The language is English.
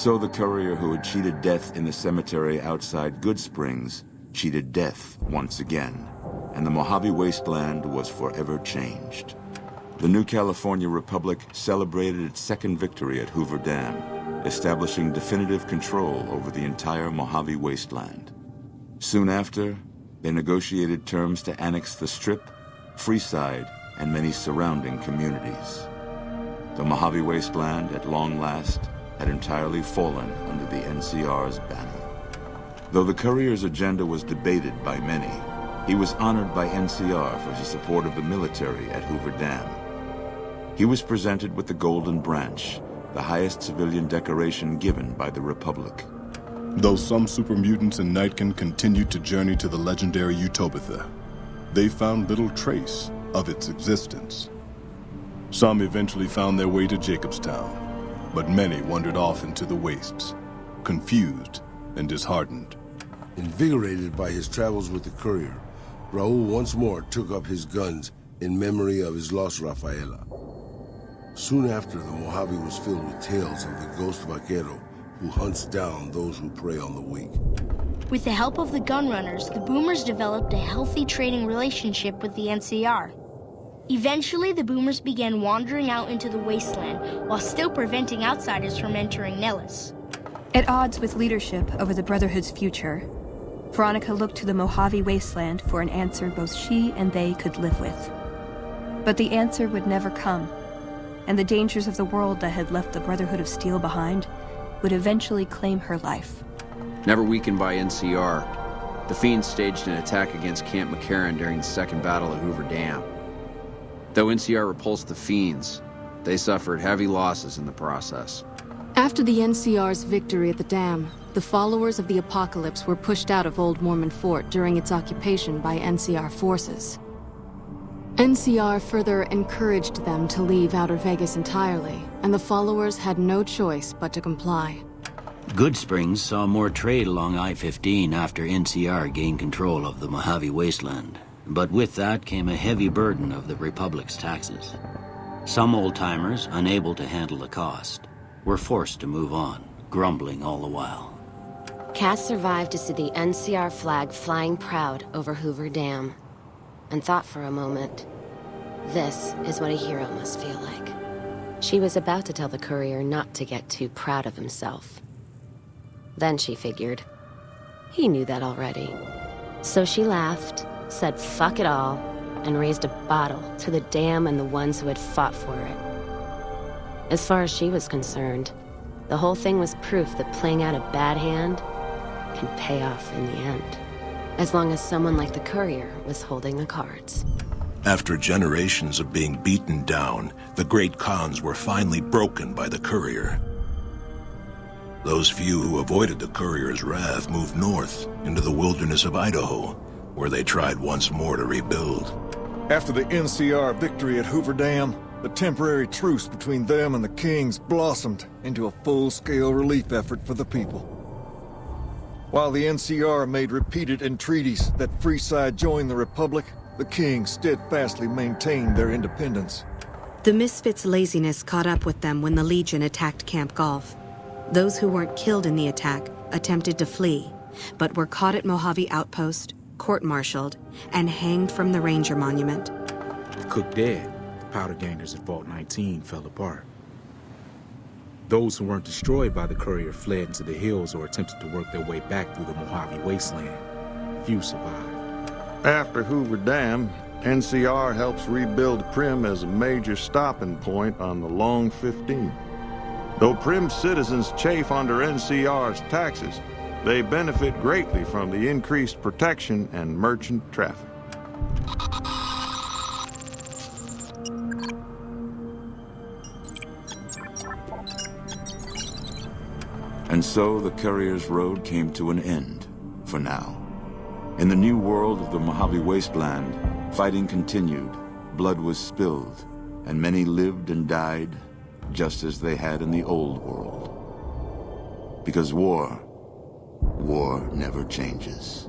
So the courier who had cheated death in the cemetery outside Good Springs cheated death once again, and the Mojave Wasteland was forever changed. The new California Republic celebrated its second victory at Hoover Dam, establishing definitive control over the entire Mojave Wasteland. Soon after, they negotiated terms to annex the Strip, Freeside, and many surrounding communities. The Mojave Wasteland, at long last, had entirely fallen under the NCR's banner. Though the courier's agenda was debated by many, he was honored by NCR for his support of the military at Hoover Dam. He was presented with the Golden Branch, the highest civilian decoration given by the Republic. Though some super mutants in Nightkin continued to journey to the legendary Utobitha, they found little trace of its existence. Some eventually found their way to Jacobstown, but many wandered off into the wastes, confused and disheartened. Invigorated by his travels with the courier, Raul once more took up his guns in memory of his lost Rafaela. Soon after, the Mojave was filled with tales of the ghost vaquero who hunts down those who prey on the weak. With the help of the gunrunners, the Boomers developed a healthy trading relationship with the NCR. Eventually, the Boomers began wandering out into the wasteland while still preventing outsiders from entering Nellis. At odds with leadership over the Brotherhood's future, Veronica looked to the Mojave Wasteland for an answer both she and they could live with. But the answer would never come, and the dangers of the world that had left the Brotherhood of Steel behind would eventually claim her life. Never weakened by NCR, the Fiends staged an attack against Camp McCarran during the Second Battle of Hoover Dam. Though NCR repulsed the Fiends, they suffered heavy losses in the process. After the NCR's victory at the dam, the followers of the Apocalypse were pushed out of Old Mormon Fort during its occupation by NCR forces. NCR further encouraged them to leave Outer Vegas entirely, and the followers had no choice but to comply. Good Springs saw more trade along I-15 after NCR gained control of the Mojave Wasteland. But with that came a heavy burden of the Republic's taxes. Some old-timers, unable to handle the cost, were forced to move on, grumbling all the while. Cass survived to see the NCR flag flying proud over Hoover Dam, and thought for a moment, this is what a hero must feel like. She was about to tell the courier not to get too proud of himself. Then she figured, he knew that already. So she laughed, said fuck it all, and raised a bottle to the dam and the ones who had fought for it. As far as she was concerned, the whole thing was proof that playing out a bad hand can pay off in the end, as long as someone like the courier was holding the cards. After generations of being beaten down, the great Khans were finally broken by the courier. Those few who avoided the courier's wrath moved north into the wilderness of Idaho, where they tried once more to rebuild. After the NCR victory at Hoover Dam, the temporary truce between them and the Kings blossomed into a full-scale relief effort for the people. While the NCR made repeated entreaties that Freeside join the Republic, the Kings steadfastly maintained their independence. The Misfits' laziness caught up with them when the Legion attacked Camp Golf. Those who weren't killed in the attack attempted to flee, but were caught at Mojave Outpost, court-martialed, and hanged from the Ranger Monument. Cook dead, the powder gangers at Vault 19 fell apart. Those who weren't destroyed by the courier fled into the hills or attempted to work their way back through the Mojave Wasteland. Few survived. After Hoover Dam, NCR helps rebuild Primm as a major stopping point on the Long 15. Though Primm citizens chafe under NCR's taxes, they benefit greatly from the increased protection and merchant traffic. And so the courier's road came to an end, for now. In the new world of the Mojave Wasteland, fighting continued, blood was spilled, and many lived and died just as they had in the old world. Because war never changes.